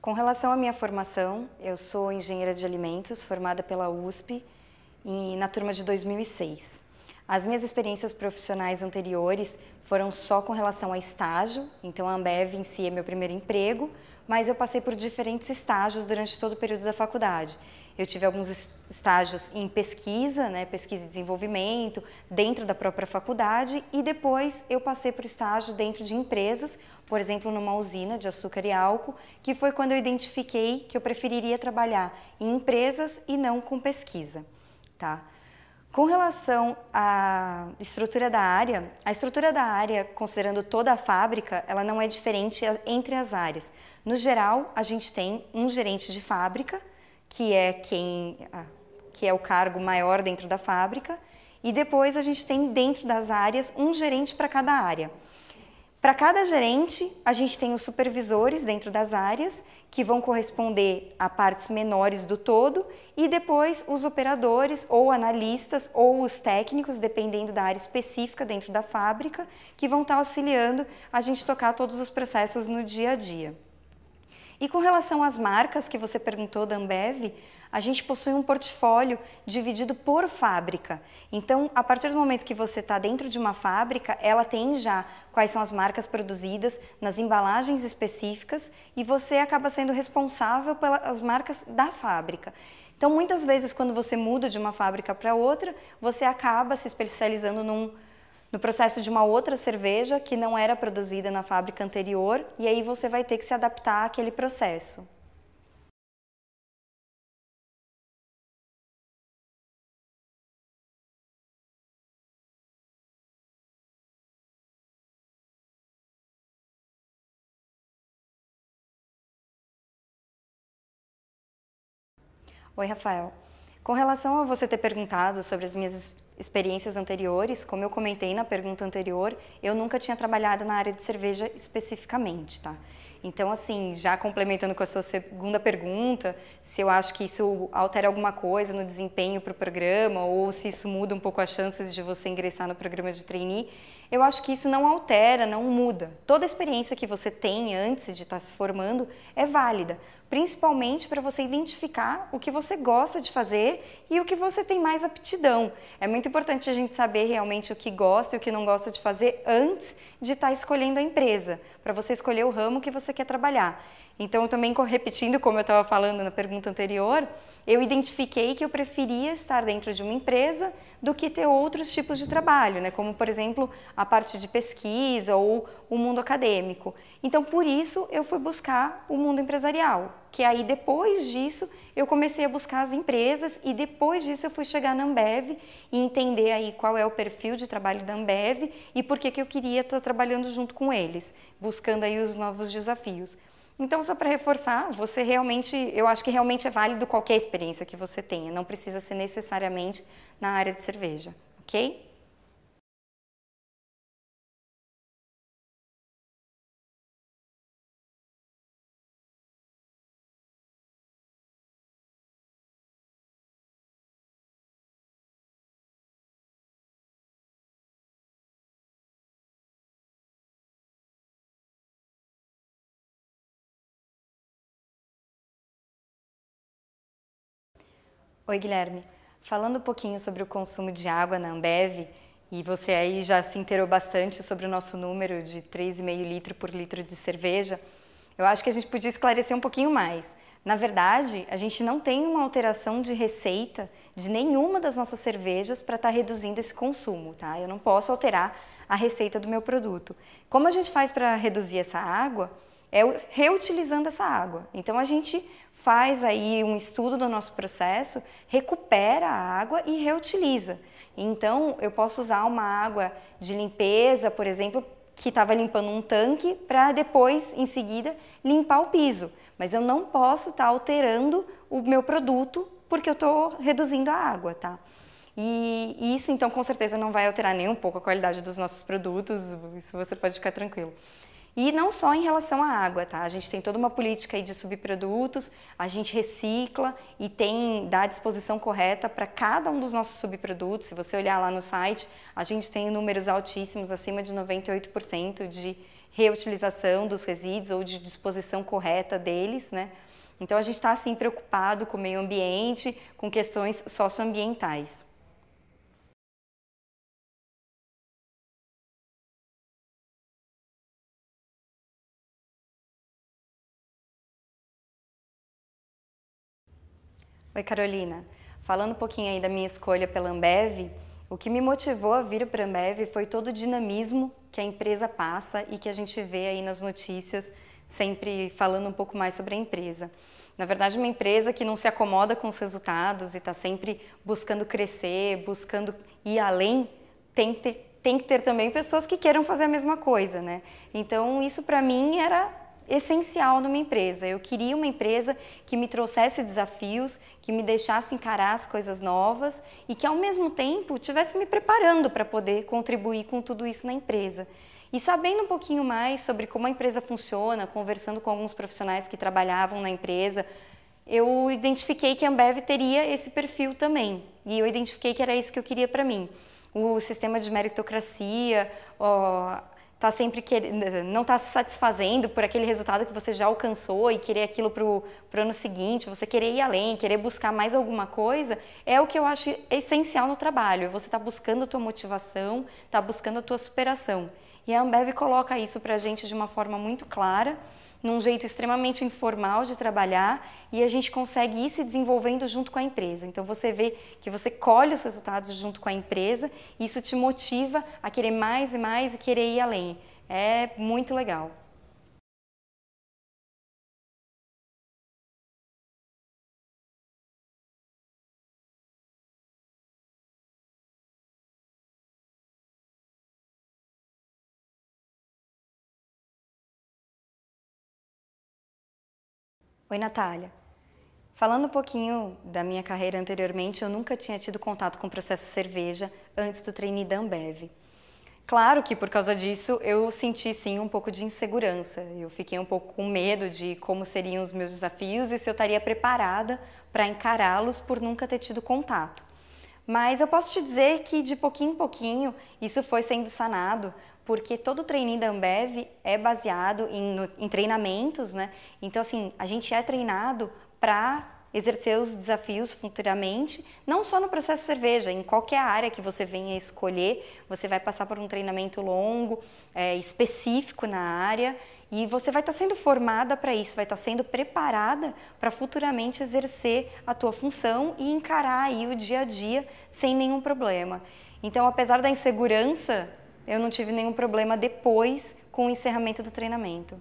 Com relação à minha formação, eu sou engenheira de alimentos, formada pela USP na turma de 2006. As minhas experiências profissionais anteriores foram só com relação a estágio, então a Ambev em si é meu primeiro emprego, mas eu passei por diferentes estágios durante todo o período da faculdade. Eu tive alguns estágios em pesquisa, pesquisa e desenvolvimento, dentro da própria faculdade, e depois eu passei por estágio dentro de empresas, por exemplo, numa usina de açúcar e álcool, que foi quando eu identifiquei que eu preferiria trabalhar em empresas e não com pesquisa, tá? Com relação à estrutura da área, a estrutura da área, considerando toda a fábrica, ela não é diferente entre as áreas. No geral, a gente tem um gerente de fábrica, que é o cargo maior dentro da fábrica, e depois a gente tem dentro das áreas um gerente para cada área. Para cada gerente, a gente tem os supervisores dentro das áreas, que vão corresponder a partes menores do todo, e depois os operadores ou analistas ou os técnicos, dependendo da área específica dentro da fábrica, que vão estar auxiliando a gente tocar todos os processos no dia a dia. E com relação às marcas que você perguntou da Ambev, a gente possui um portfólio dividido por fábrica. Então, a partir do momento que você está dentro de uma fábrica, ela tem já quais são as marcas produzidas nas embalagens específicas e você acaba sendo responsável pelas marcas da fábrica. Então, muitas vezes, quando você muda de uma fábrica para outra, você acaba se especializando no processo de uma outra cerveja que não era produzida na fábrica anterior, e aí você vai ter que se adaptar àquele processo. Oi, Rafael. Com relação a você ter perguntado sobre as minhas experiências anteriores, como eu comentei na pergunta anterior, eu nunca tinha trabalhado na área de cerveja especificamente, tá? Então, assim, já complementando com a sua segunda pergunta, se eu acho que isso altera alguma coisa no desempenho para o programa ou se isso muda um pouco as chances de você ingressar no programa de trainee, eu acho que isso não altera, não muda. Toda a experiência que você tem antes de estar se formando é válida, principalmente para você identificar o que você gosta de fazer e o que você tem mais aptidão. É muito importante a gente saber realmente o que gosta e o que não gosta de fazer antes de estar escolhendo a empresa, para você escolher o ramo que você quer trabalhar. Então, também repetindo, como eu estava falando na pergunta anterior, eu identifiquei que eu preferia estar dentro de uma empresa do que ter outros tipos de trabalho, como, por exemplo, a parte de pesquisa ou o mundo acadêmico. Então, por isso, eu fui buscar o mundo empresarial, que aí, depois disso, eu comecei a buscar as empresas e depois disso eu fui chegar na Ambev e entender aí qual é o perfil de trabalho da Ambev e por que eu queria estar trabalhando junto com eles, buscando aí os novos desafios. Então, só para reforçar, eu acho que realmente é válido qualquer experiência que você tenha, não precisa ser necessariamente na área de cerveja, ok? Oi, Guilherme. Falando um pouquinho sobre o consumo de água na Ambev, e você aí já se inteirou bastante sobre o nosso número de 3,5 litros por litro de cerveja, eu acho que a gente podia esclarecer um pouquinho mais. Na verdade, a gente não tem uma alteração de receita de nenhuma das nossas cervejas para estar reduzindo esse consumo, tá? Eu não posso alterar a receita do meu produto. Como a gente faz para reduzir essa água? É reutilizando essa água. Então, a gente faz aí um estudo do nosso processo, recupera a água e reutiliza. Então, eu posso usar uma água de limpeza, por exemplo, que estava limpando um tanque, para depois, em seguida, limpar o piso. Mas eu não posso estar alterando o meu produto porque eu estou reduzindo a água, tá? E isso, então, com certeza não vai alterar nem um pouco a qualidade dos nossos produtos, isso você pode ficar tranquilo. E não só em relação à água, tá? A gente tem toda uma política aí de subprodutos, a gente recicla e dá a disposição correta para cada um dos nossos subprodutos. Se você olhar lá no site, a gente tem números altíssimos, acima de 98% de reutilização dos resíduos ou de disposição correta deles, né? Então a gente está assim preocupado com o meio ambiente, com questões socioambientais. Oi, Carolina. Falando um pouquinho aí da minha escolha pela Ambev, o que me motivou a vir para a Ambev foi todo o dinamismo que a empresa passa e que a gente vê aí nas notícias, sempre falando um pouco mais sobre a empresa. Na verdade, uma empresa que não se acomoda com os resultados e está sempre buscando crescer, buscando ir além, tem que ter também pessoas que queiram fazer a mesma coisa, né? Então, isso para mim era essencial numa empresa. Eu queria uma empresa que me trouxesse desafios, que me deixasse encarar as coisas novas e que ao mesmo tempo estivesse me preparando para poder contribuir com tudo isso na empresa. E sabendo um pouquinho mais sobre como a empresa funciona, conversando com alguns profissionais que trabalhavam na empresa, eu identifiquei que a Ambev teria esse perfil também. E eu identifiquei que era isso que eu queria para mim. O sistema de meritocracia, tá sempre não está se satisfazendo por aquele resultado que você já alcançou e querer aquilo para o ano seguinte, você querer ir além, querer buscar mais alguma coisa, é o que eu acho essencial no trabalho. Você está buscando a tua motivação, está buscando a tua superação. E a Ambev coloca isso para a gente de uma forma muito clara, num jeito extremamente informal de trabalhar, e a gente consegue ir se desenvolvendo junto com a empresa. Então você vê que você colhe os resultados junto com a empresa, e isso te motiva a querer mais e mais e querer ir além. É muito legal. Oi, Natália. Falando um pouquinho da minha carreira anteriormente, eu nunca tinha tido contato com o processo cerveja antes do trainee da Ambev. Claro que por causa disso eu senti sim um pouco de insegurança. Eu fiquei um pouco com medo de como seriam os meus desafios e se eu estaria preparada para encará-los por nunca ter tido contato. Mas eu posso te dizer que de pouquinho em pouquinho isso foi sendo sanado, porque todo o trainee da Ambev é baseado em treinamentos, né? Então assim, a gente é treinado para exercer os desafios futuramente, não só no processo cerveja, em qualquer área que você venha escolher, você vai passar por um treinamento longo, específico na área, e você vai estar sendo formada para isso, vai estar sendo preparada para futuramente exercer a tua função e encarar aí o dia a dia sem nenhum problema. Então, apesar da insegurança, eu não tive nenhum problema depois com o encerramento do treinamento.